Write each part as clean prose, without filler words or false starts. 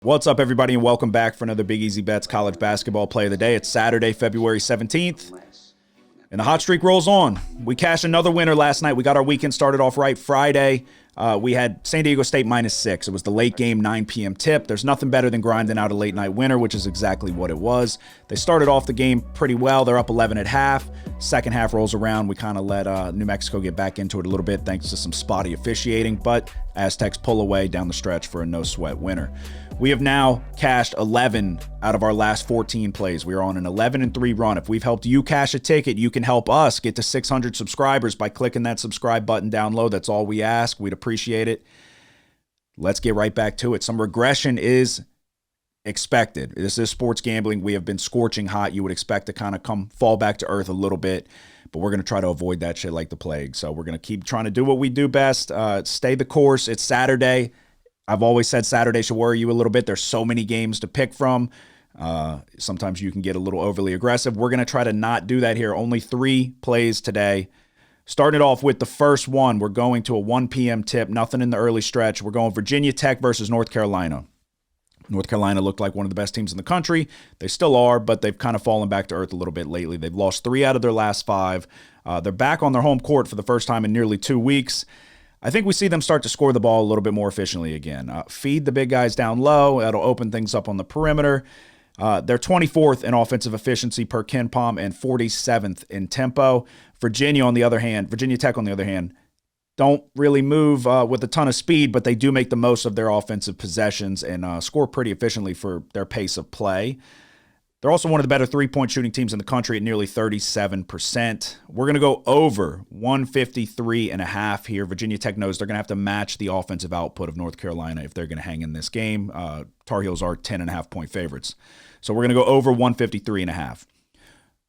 What's up, everybody, and welcome back for another Big Easy Bets college basketball play of the day. It's Saturday, February 17th, and the hot streak rolls on. We cashed another winner last night. We got our weekend started off right. Friday, we had San Diego State -6. It was the late game 9 p.m. tip. There's nothing better than grinding out a late night winner, which is exactly what it was. They started off the game pretty well. They're up 11 at half. Second half rolls around. We kind of let New Mexico get back into it a little bit thanks to some spotty officiating, but Aztecs pull away down the stretch for a no-sweat winner. We have now cashed 11 out of our last 14 plays. We are on an 11-3 run. If we've helped you cash a ticket, you can help us get to 600 subscribers by clicking that subscribe button down low. That's all we ask. We'd appreciate it. Let's get right back to it. Some regression is expected. This is sports gambling. We have been scorching hot. You would expect to kind of fall back to earth a little bit, but we're going to try to avoid that shit like the plague. So we're going to keep trying to do what we do best. Stay the course. It's Saturday. I've always said Saturday should worry you a little bit. There's so many games to pick from. Sometimes you can get a little overly aggressive. We're going to try to not do that here. Only 3 plays today. Starting it off with the first one, we're going to a 1 p.m. tip. Nothing in the early stretch. We're going Virginia Tech versus North Carolina. North Carolina looked like one of the best teams in the country. They still are, but they've kind of fallen back to earth a little bit lately. They've lost 3 out of their last 5. They're back on their home court for the first time in nearly 2 weeks. I think we see them start to score the ball a little bit more efficiently again. Feed the big guys down low. That'll open things up on the perimeter. They're 24th in offensive efficiency per KenPom and 47th in tempo. Virginia Tech, on the other hand, don't really move with a ton of speed, but they do make the most of their offensive possessions and score pretty efficiently for their pace of play. They're also one of the better three-point shooting teams in the country at nearly 37%. We're going to go over 153.5 here. Virginia Tech knows they're going to have to match the offensive output of North Carolina if they're going to hang in this game. Tar Heels are 10.5-point favorites. So we're going to go over 153.5.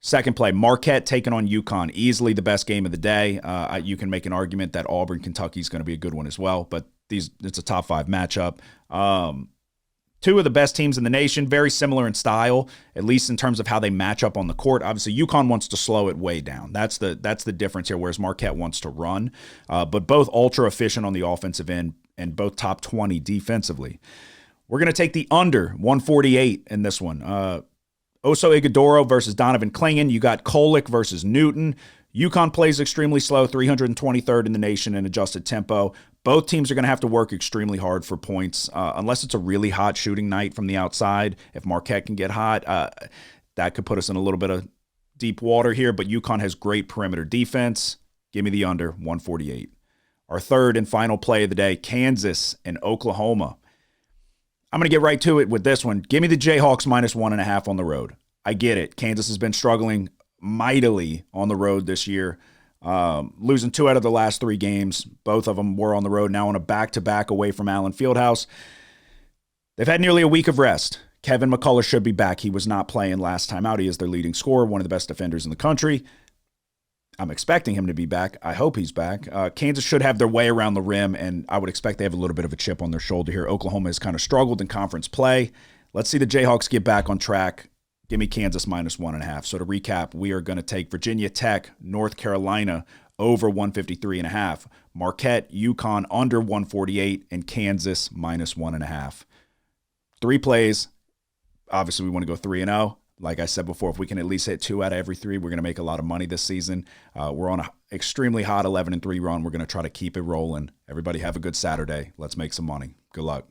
Second play, Marquette taking on Yukon. Easily the best game of the day. You can make an argument that Auburn, Kentucky is going to be a good one as well, but it's a top 5 matchup. 2 of the best teams in the nation, very similar in style, at least in terms of how they match up on the court. Obviously, Yukon wants to slow it way down. That's the difference here, whereas Marquette wants to run. But both ultra efficient on the offensive end and both top 20 defensively. We're going to take the under 148 in this one. Oso Ighodaro versus Donovan Clingan. You got Kolek versus Newton. Yukon plays extremely slow, 323rd in the nation in adjusted tempo. Both teams are going to have to work extremely hard for points, unless it's a really hot shooting night from the outside. If Marquette can get hot, that could put us in a little bit of deep water here, but Yukon has great perimeter defense. Give me the under, 148. Our third and final play of the day, Kansas and Oklahoma. I'm going to get right to it with this one. Give me the Jayhawks -1.5 on the road. I get it. Kansas has been struggling mightily on the road this year. Losing 2 out of the last 3 games. Both of them were on the road, now on a back-to-back away from Allen Fieldhouse. They've had nearly a week of rest. Kevin McCullough should be back. He was not playing last time out. He is their leading scorer, one of the best defenders in the country. I'm expecting him to be back. I hope he's back. Kansas should have their way around the rim, and I would expect they have a little bit of a chip on their shoulder here. Oklahoma has kind of struggled in conference play. Let's see the Jayhawks get back on track. Give me Kansas -1.5. So to recap, we are going to take Virginia Tech, North Carolina over 153.5, Marquette, Yukon under 148, and Kansas -1.5. 3 plays. Obviously, we want to go 3-0. Like I said before, if we can at least hit 2 out of every 3, we're going to make a lot of money this season. We're on an extremely hot 11-3 run. We're going to try to keep it rolling. Everybody have a good Saturday. Let's make some money. Good luck.